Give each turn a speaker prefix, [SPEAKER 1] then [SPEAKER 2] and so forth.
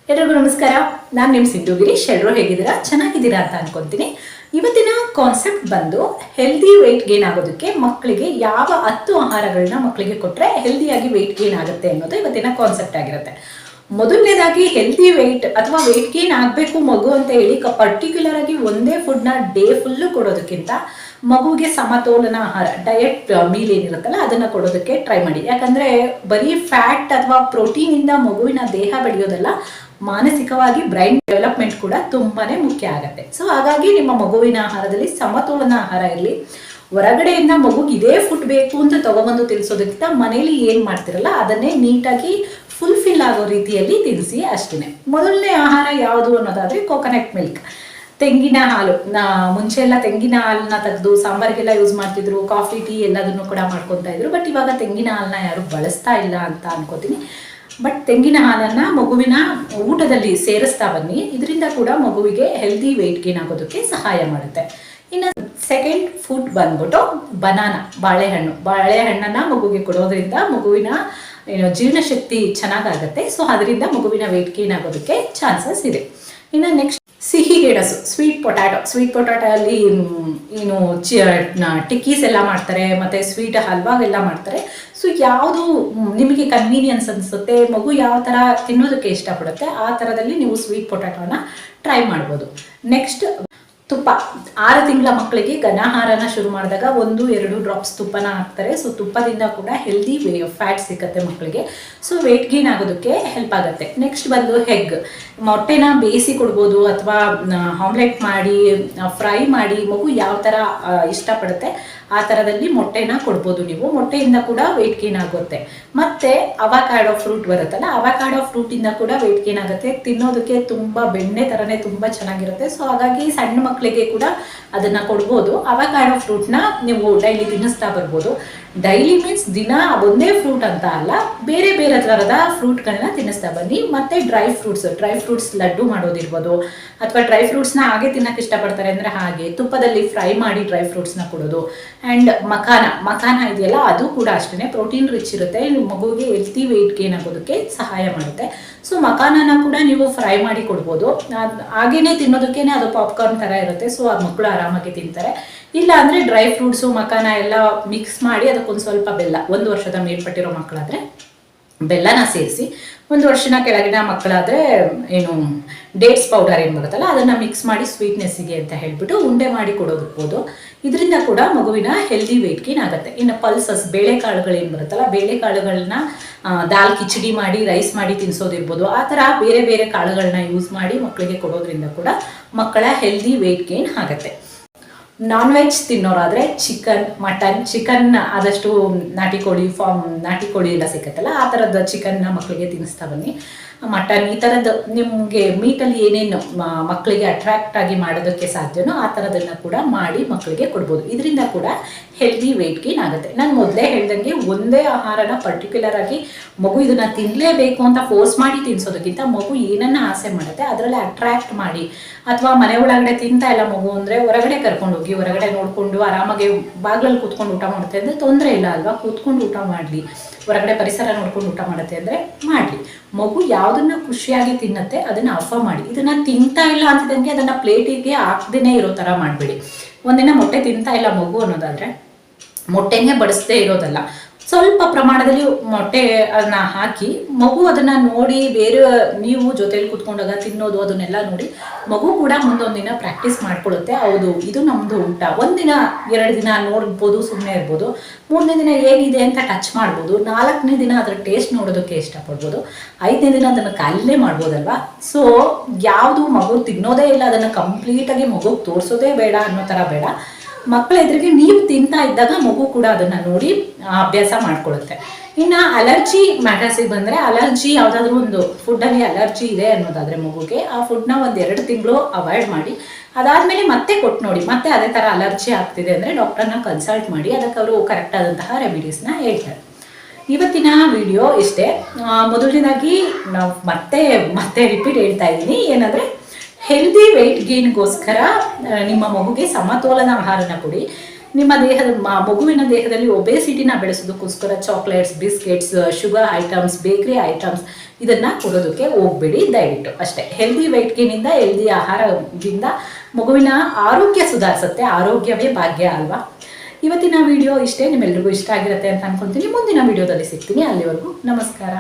[SPEAKER 1] ಎಲ್ಲರಿಗೂ ನಮಸ್ಕಾರ. ನಾನು ನಿಮ್ಮ ಸಿಂಧು ಗಿರೀಶ್. ಎಲ್ಲರೂ ಹೇಗಿದ್ದೀರಾ? ಚೆನ್ನಾಗಿದ್ದೀರಾ ಅಂತ ಅನ್ಕೊಂತೀನಿ. ಇವತ್ತಿನ ಕಾನ್ಸೆಪ್ಟ್ ಬಂದು ಹೆಲ್ದಿ ವೆಯ್ಟ್ ಗೇನ್ ಆಗೋದಕ್ಕೆ ಮಕ್ಕಳಿಗೆ ಯಾವ 10 ಆಹಾರಗಳನ್ನ ಮಕ್ಕಳಿಗೆ ಕೊಟ್ಟರೆ ಹೆಲ್ದಿಯಾಗಿ ವೆಯ್ಟ್ ಗೇನ್ ಆಗುತ್ತೆ ಅನ್ನೋದು ಇವತ್ತಿನ ಕಾನ್ಸೆಪ್ಟ್ ಆಗಿರುತ್ತೆ. ಮೊದಲನೇದಾಗಿ ಹೆಲ್ದಿ ವೆಯ್ಟ್ ಅಥವಾ ವೆಯ್ಟ್ ಗೇನ್ ಆಗಬೇಕು ಮಗು ಅಂತ ಹೇಳಿ ಪರ್ಟಿಕ್ಯುಲರ್ ಆಗಿ ಒಂದೇ ಫುಡ್ನ ಡೇ ಫುಲ್ಲು ಕೊಡೋದಕ್ಕಿಂತ ಮಗುವಿಗೆ ಸಮತೋಲನ ಆಹಾರ ಡಯಟ್ ಮೀಲ್ ಏನಿರುತ್ತಲ್ಲ ಅದನ್ನು ಕೊಡೋದಕ್ಕೆ ಟ್ರೈ ಮಾಡಿ. ಯಾಕಂದರೆ ಬರೀ ಫ್ಯಾಟ್ ಅಥವಾ ಪ್ರೋಟೀನಿಂದ ಮಗುವಿನ ದೇಹ ಬೆಳೆಯೋದಲ್ಲ, ಮಾನಸಿಕವಾಗಿ ಬ್ರೈನ್ ಡೆವಲಪ್ಮೆಂಟ್ ಕೂಡ ತುಂಬಾನೇ ಮುಖ್ಯ ಆಗುತ್ತೆ. ಸೊ ಹಾಗಾಗಿ ನಿಮ್ಮ ಮಗುವಿನ ಆಹಾರದಲ್ಲಿ ಸಮತೋಲನ ಆಹಾರ ಇರಲಿ. ಹೊರಗಡೆಯಿಂದ ಮಗುಗೆ ಇದೇ ಫುಡ್ ಬೇಕು ಅಂತ ತಗೊಬಂದು ತಿಳಿಸೋದಕ್ಕಿಂತ ಮನೇಲಿ ಏನು ಮಾಡ್ತಿರಲ್ಲ ಅದನ್ನೇ ನೀಟಾಗಿ ಫುಲ್ಫಿಲ್ ಆಗೋ ರೀತಿಯಲ್ಲಿ ತಿಳಿಸಿ ಅಷ್ಟೇ. ಮೊದಲನೇ ಆಹಾರ ಯಾವುದು ಅನ್ನೋದಾದರೆ ಕೋಕೋನಟ್ ಮಿಲ್ಕ್, ತೆಂಗಿನ ಹಾಲು. ಮುಂಚೆ ಎಲ್ಲ ತೆಂಗಿನ ಹಾಲನ್ನ ತೆಗೆದು ಸಾಂಬಾರಿಗೆಲ್ಲ ಯೂಸ್ ಮಾಡ್ತಿದ್ರು, ಕಾಫಿ ಟೀ ಎಲ್ಲದನ್ನು ಕೂಡ ಮಾಡ್ಕೊತಾ ಇದ್ರು. ಬಟ್ ಇವಾಗ ತೆಂಗಿನ ಹಾಲನ್ನ ಯಾರು ಬಳಸ್ತಾ ಇಲ್ಲ ಅಂತ ಅನ್ಕೋತೀನಿ. ಬಟ್ ತೆಂಗಿನ ಹಾಲನ್ನು ಮಗುವಿನ ಊಟದಲ್ಲಿ ಸೇರಿಸ್ತಾ ಬನ್ನಿ. ಇದರಿಂದ ಕೂಡ ಮಗುವಿಗೆ ಹೆಲ್ದಿ ವೆಯ್ಟ್ ಗೇನ್ ಆಗೋದಕ್ಕೆ ಸಹಾಯ ಮಾಡುತ್ತೆ. ಇನ್ನು ಸೆಕೆಂಡ್ ಫುಡ್ ಬಂದ್ಬಿಟ್ಟು ಬನಾನಾ, ಬಾಳೆಹಣ್ಣನ್ನು ಮಗುವಿಗೆ ಕೊಡೋದ್ರಿಂದ ಮಗುವಿನ ಜೀರ್ಣಶಕ್ತಿ ಚೆನ್ನಾಗಾಗುತ್ತೆ. ಸೊ ಅದರಿಂದ ಮಗುವಿನ ವೆಯ್ಟ್ ಗೇನ್ ಆಗೋದಕ್ಕೆ ಚಾನ್ಸಸ್ ಇದೆ. ಇನ್ನು ನೆಕ್ಸ್ಟ್ ಸಿಹಿ ಗೆಣಸು, ಸ್ವೀಟ್ ಪೊಟ್ಯಾಟೊ ಅಲ್ಲಿ ಏನು ಟಿಕ್ಕೀಸ್ ಎಲ್ಲ ಮಾಡ್ತಾರೆ, ಮತ್ತು ಸ್ವೀಟ್ ಹಲ್ವಾಗೆಲ್ಲ ಮಾಡ್ತಾರೆ. ಸೊ ಯಾವುದು ನಿಮಗೆ ಕನ್ವೀನಿಯನ್ಸ್ ಅನಿಸುತ್ತೆ, ಮಗು ಯಾವ ಥರ ತಿನ್ನೋದಕ್ಕೆ ಇಷ್ಟಪಡುತ್ತೆ ಆ ಥರದಲ್ಲಿ ನೀವು ಸ್ವೀಟ್ ಪೊಟ್ಯಾಟೋನ ಟ್ರೈ ಮಾಡ್ಬೋದು. ನೆಕ್ಸ್ಟ್ ತುಪ್ಪ. 6 ತಿಂಗಳ ಮಕ್ಕಳಿಗೆ ಘನಾಹಾರನ ಶುರು ಮಾಡಿದಾಗ 1-2 ಡ್ರಾಪ್ಸ್ ತುಪ್ಪನ ಹಾಕ್ತಾರೆ. ಸೊ ತುಪ್ಪದಿಂದ ಕೂಡ ಹೆಲ್ದಿ ಫ್ಯಾಟ್ ಸಿಗುತ್ತೆ ಮಕ್ಕಳಿಗೆ. ಸೊ ವೆಯ್ಟ್ ಗೇನ್ ಆಗೋದಕ್ಕೆ ಹೆಲ್ಪ್ ಆಗುತ್ತೆ. ನೆಕ್ಸ್ಟ್ ಬಂದು ಎಗ್, ಮೊಟ್ಟೆನ ಬೇಯಿಸಿ ಕೊಡ್ಬೋದು ಅಥವಾ ಆಮ್ಲೆಟ್ ಮಾಡಿ ಫ್ರೈ ಮಾಡಿ ಮಗು ಯಾವ ಥರ ಇಷ್ಟಪಡುತ್ತೆ ಆ ಥರದಲ್ಲಿ ಮೊಟ್ಟೆನ ಕೊಡ್ಬೋದು ನೀವು. ಮೊಟ್ಟೆಯಿಂದ ಕೂಡ ವೆಯ್ಟ್ ಗೇನ್ ಆಗುತ್ತೆ. ಮತ್ತು ಅವಕಾಡೋ ಫ್ರೂಟ್ ಬರುತ್ತಲ್ಲ, ಅವಕಾಡೋ ಫ್ರೂಟಿಂದ ಕೂಡ ವೆಯ್ಟ್ ಗೇನ್ ಆಗುತ್ತೆ. ತಿನ್ನೋದಕ್ಕೆ ತುಂಬ ಬೆಣ್ಣೆ ಥರನೇ ತುಂಬ ಚೆನ್ನಾಗಿರುತ್ತೆ. ಸೊ ಹಾಗಾಗಿ ಸಣ್ಣ ಮಕ್ಕಳಿಗೆ ಕೂಡ ಅದನ್ನು ಕೊಡ್ಬೋದು. ಅವಕಾಡೋ ಫ್ರೂಟ್ನ ನೀವು ಡೈಲಿ ತಿನ್ನಿಸ್ತಾ ಬರ್ಬೋದು. ಡೈಲಿ ಮೀನ್ಸ್ ದಿನ ಒಂದೇ ಫ್ರೂಟ್ ಅಂತ ಅಲ್ಲ, ಬೇರೆ ಬೇರೆ ಥರದ ಫ್ರೂಟ್ಗಳನ್ನ ತಿನ್ನಿಸ್ತಾ ಬನ್ನಿ. ಮತ್ತು ಡ್ರೈ ಫ್ರೂಟ್ಸ್ ಲಡ್ಡು ಮಾಡೋದಿರ್ಬೋದು, ಅಥವಾ ಡ್ರೈ ಫ್ರೂಟ್ಸ್ನ ಹಾಗೆ ತಿನ್ನೋಕೆ ಇಷ್ಟಪಡ್ತಾರೆ ಅಂದರೆ ಹಾಗೆ ತುಪ್ಪದಲ್ಲಿ ಫ್ರೈ ಮಾಡಿ ಡ್ರೈ ಫ್ರೂಟ್ಸ್ನ ಕೊಡೋದು. ಆ್ಯಂಡ್ ಮಖಾನ ಇದೆಯಲ್ಲ ಅದು ಕೂಡ ಅಷ್ಟೇ ಪ್ರೋಟೀನ್ ರಿಚ್ ಇರುತ್ತೆ, ಮಗುವಿಗೆ ಹೆಲ್ತಿ ವೆಯ್ಟ್ ಗೇನ್ ಆಗೋದಕ್ಕೆ ಸಹಾಯ ಮಾಡುತ್ತೆ. ಸೊ ಮಖಾನನ ಕೂಡ ನೀವು ಫ್ರೈ ಮಾಡಿ ಕೊಡ್ಬೋದು. ಹಾಗೇನೆ ತಿನ್ನೋದಕ್ಕೇನೆ ಅದು ಪಾಪ್ಕಾರ್ನ್ ಥರ ಇರುತ್ತೆ. ಸೊ ಆ ಮಕ್ಕಳು ಆರಾಮಾಗಿ ತಿಂತಾರೆ. ಇಲ್ಲ ಅಂದರೆ ಡ್ರೈ ಫ್ರೂಟ್ಸು ಮಖಾನ ಎಲ್ಲ ಮಿಕ್ಸ್ ಮಾಡಿ ಅದಕ್ಕೊಂದು ಸ್ವಲ್ಪ ಬೆಲ್ಲ, 1 ವರ್ಷದ ಮೇಲ್ಪಟ್ಟಿರೋ ಮಕ್ಕಳಾದರೆ ಬೆಲ್ಲನ ಸೇರಿಸಿ, 1 ವರ್ಷದ ಕೆಳಗಿನ ಮಕ್ಕಳಾದರೆ ಏನು ಡೇಟ್ಸ್ ಪೌಡರ್ ಏನು ಬರುತ್ತಲ್ಲ ಅದನ್ನು ಮಿಕ್ಸ್ ಮಾಡಿ ಸ್ವೀಟ್ನೆಸ್ಸಿಗೆ ಅಂತ ಹೇಳ್ಬಿಟ್ಟು ಉಂಡೆ ಮಾಡಿ ಕೊಡೋದಿರ್ಬೋದು. ಇದರಿಂದ ಕೂಡ ಮಗುವಿನ ಹೆಲ್ದಿ ವೆಯ್ಟ್ ಗೇನ್ ಆಗುತ್ತೆ. ಇನ್ನು ಪಲ್ಸಸ್, ಬೇಳೆಕಾಳುಗಳೇನು ಬರುತ್ತಲ್ಲ, ಬೇಳೆಕಾಳುಗಳನ್ನ ದಾಲ್ ಕಿಚಡಿ ಮಾಡಿ ರೈಸ್ ಮಾಡಿ ತಿನ್ನಿಸೋದಿರ್ಬೋದು. ಆ ಥರ ಬೇರೆ ಬೇರೆ ಕಾಳುಗಳನ್ನ ಯೂಸ್ ಮಾಡಿ ಮಕ್ಕಳಿಗೆ ಕೊಡೋದ್ರಿಂದ ಕೂಡ ಮಕ್ಕಳ ಹೆಲ್ದಿ ವೆಯ್ಟ್ ಗೇನ್ ಆಗುತ್ತೆ. ನಾನ್ ವೆಜ್ ತಿನ್ನೋರಾದರೆ ಚಿಕನ್ ಆದಷ್ಟು ನಾಟಿ ಕೋಳಿ ಎಲ್ಲ ಸಿಕ್ಕತ್ತಲ್ಲ ಆ ಥರದ ಚಿಕನ್ನ ಮಕ್ಕಳಿಗೆ ತಿನ್ನಿಸ್ತಾ ಬನ್ನಿ. ಮಟನ್ ಈ ಥರದ್ದು ನಿಮಗೆ ಮೀಟಲ್ಲಿ ಏನೇನು ಮಕ್ಕಳಿಗೆ ಅಟ್ರಾಕ್ಟ್ ಆಗಿ ಮಾಡೋದಕ್ಕೆ ಸಾಧ್ಯನೋ ಆ ಥರದನ್ನು ಕೂಡ ಮಾಡಿ ಮಕ್ಕಳಿಗೆ ಕೊಡ್ಬೋದು. ಇದರಿಂದ ಕೂಡ ಹೆಲ್ದಿ ವೆಯ್ಟ್ ಗೇನ್ ಆಗುತ್ತೆ. ನಾನು ಮೊದಲೇ ಹೇಳ್ದಂಗೆ ಒಂದೇ ಆಹಾರನ ಪರ್ಟಿಕ್ಯುಲರ್ ಆಗಿ ಮಗು ಇದನ್ನು ತಿನ್ನಲೇಬೇಕು ಅಂತ ಫೋರ್ಸ್ ಮಾಡಿ ತಿನ್ನಿಸೋದಕ್ಕಿಂತ ಮಗು ಏನನ್ನ ಆಸೆ ಮಾಡುತ್ತೆ ಅದರಲ್ಲಿ ಅಟ್ರಾಕ್ಟ್ ಮಾಡಿ, ಅಥವಾ ಮನೆ ಒಳಗಡೆ ತಿಂತಾ ಇಲ್ಲ ಮಗು ಅಂದರೆ ಹೊರಗಡೆ ಕರ್ಕೊಂಡು ಹೋಗಿ ಹೊರಗಡೆ ನೋಡಿಕೊಂಡು ಆರಾಮಾಗಿ ಬಾಗಿಲಲ್ಲಿ ಕೂತ್ಕೊಂಡು ಊಟ ಮಾಡುತ್ತೆ ಅಂದರೆ ತೊಂದರೆ ಇಲ್ಲ ಅಲ್ವಾ, ಕೂತ್ಕೊಂಡು ಊಟ ಮಾಡಲಿ. ಹೊರಗಡೆ ಪರಿಸರ ನೋಡ್ಕೊಂಡು ಊಟ ಮಾಡುತ್ತೆ ಅಂದರೆ ಮಾಡಲಿ. ಮಗು ಯಾವುದನ್ನ ಖುಷಿಯಾಗಿ ತಿನ್ನತ್ತೆ ಅದನ್ನು ಆಫರ್ ಮಾಡಿ. ಇದನ್ನು ತಿಂತಾ ಇಲ್ಲ ಅಂತಿದ್ದಂಗೆ ಅದನ್ನು ಪ್ಲೇಟಿಗೆ ಹಾಕ್ದೇ ಇರೋ ಥರ ಮಾಡಬೇಡಿ. ಒಂದಿನ ಮೊಟ್ಟೆ ತಿಂತಾ ಇಲ್ಲ ಮಗು ಅನ್ನೋದಾದರೆ ಮೊಟ್ಟೆನೇ ಬಡಿಸ್ದೇ ಇರೋದಲ್ಲ, ಸ್ವಲ್ಪ ಪ್ರಮಾಣದಲ್ಲಿ ಮೊಟ್ಟೆ ಅದನ್ನ ಹಾಕಿ ಮಗು ಅದನ್ನು ನೋಡಿ ಬೇರೆ ನೀವು ಜೊತೆಲಿ ಕೂತ್ಕೊಂಡಾಗ ತಿನ್ನೋದು ಅದನ್ನೆಲ್ಲ ನೋಡಿ ಮಗು ಕೂಡ ಮುಂದೊಂದು ದಿನ ಪ್ರಾಕ್ಟೀಸ್ ಮಾಡ್ಕೊಳ್ಳುತ್ತೆ. ಹೌದು ಇದು ನಮ್ಮದು ಊಟ. 1 ದಿನ 2 ದಿನ ನೋಡ್ಬೋದು, ಸುಮ್ಮನೆ ಇರ್ಬೋದು. 3ನೇ ದಿನ ಹೇಗಿದೆ ಅಂತ ಟಚ್ ಮಾಡ್ಬೋದು. 4ನೇ ದಿನ ಅದರ ಟೇಸ್ಟ್ ನೋಡೋದಕ್ಕೆ ಇಷ್ಟಪಡ್ಬೋದು. 5ನೇ ದಿನ ಅದನ್ನು ಕಾಲೇ ಮಾಡ್ಬೋದಲ್ವಾ. ಸೊ ಯಾವುದು ಮಗು ತಿನ್ನೋದೇ ಇಲ್ಲ ಅದನ್ನು ಕಂಪ್ಲೀಟಾಗಿ ಮಗುಗೆ ತೋರಿಸೋದೇ ಬೇಡ ಅನ್ನೋ ಥರ ಬೇಡ. ಮಕ್ಕಳ ಎದುರಿಗೆ ನೀವು ತಿಂತಾ ಇದ್ದಾಗ ಮಗು ಕೂಡ ಅದನ್ನು ನೋಡಿ ಅಭ್ಯಾಸ ಮಾಡ್ಕೊಳ್ಳುತ್ತೆ. ಇನ್ನು ಅಲರ್ಜಿ ಮ್ಯಾಟರ್ಸಿಗೆ ಬಂದರೆ, ಅಲರ್ಜಿ ಯಾವುದಾದ್ರೂ ಒಂದು ಫುಡ್ಡಲ್ಲಿ ಅಲರ್ಜಿ ಇದೆ ಅನ್ನೋದಾದರೆ ಮಗುಗೆ ಆ ಫುಡ್ನ 1-2 ತಿಂಗಳು ಅವಾಯ್ಡ್ ಮಾಡಿ, ಅದಾದಮೇಲೆ ಮತ್ತೆ ಕೊಟ್ಟು ನೋಡಿ ಮತ್ತೆ ಅದೇ ಥರ ಅಲರ್ಜಿ ಆಗ್ತಿದೆ ಅಂದರೆ ಡಾಕ್ಟರ್ನ ಕನ್ಸಲ್ಟ್ ಮಾಡಿ ಅದಕ್ಕೆ ಅವರು ಕರೆಕ್ಟ್ ಆದಂತಹ ರೆಮಿಡೀಸ್ನ ಹೇಳ್ತಾರೆ. ಇವತ್ತಿನ ವಿಡಿಯೋ ಇಷ್ಟೇ. ಮೊದಲನೇದಾಗಿ ನಾವು ಮತ್ತೆ ರಿಪೀಟ್ ಹೇಳ್ತಾ ಇದ್ದೀನಿ, ಏನಂದರೆ ಹೆಲ್ದಿ ವೆಯ್ಟ್ ಗೇನ್ಗೋಸ್ಕರ ನಿಮ್ಮ ಮಗುಗೆ ಸಮತೋಲನ ಆಹಾರನ ಕೊಡಿ. ನಿಮ್ಮ ಮಗುವಿನ ದೇಹದಲ್ಲಿ ಒಬೇಸಿಟಿನ ಬೆಳೆಸೋದಕ್ಕೋಸ್ಕರ chocolates, biscuits, sugar items, bakery items ಇದನ್ನ ಕೊಡೋದಕ್ಕೆ ಹೋಗ್ಬೇಡಿ ದಯವಿಟ್ಟು ಅಷ್ಟೇ. ಹೆಲ್ದಿ ವೆಯ್ಟ್ ಗೇನಿಂದ, ಹೆಲ್ದಿ ಆಹಾರದಿಂದ ಮಗುವಿನ ಆರೋಗ್ಯ ಸುಧಾರಿಸುತ್ತೆ. ಆರೋಗ್ಯವೇ ಭಾಗ್ಯ ಅಲ್ವಾ. ಇವತ್ತಿನ ವಿಡಿಯೋ ಇಷ್ಟೇ. ನಿಮ್ಮೆಲ್ರಿಗೂ ಇಷ್ಟ ಆಗಿರುತ್ತೆ ಅಂತ ಅನ್ಕೊಂತೀನಿ. ಮುಂದಿನ ವಿಡಿಯೋದಲ್ಲಿ ಸಿಗ್ತೀನಿ. ಅಲ್ಲಿವರೆಗೂ ನಮಸ್ಕಾರ.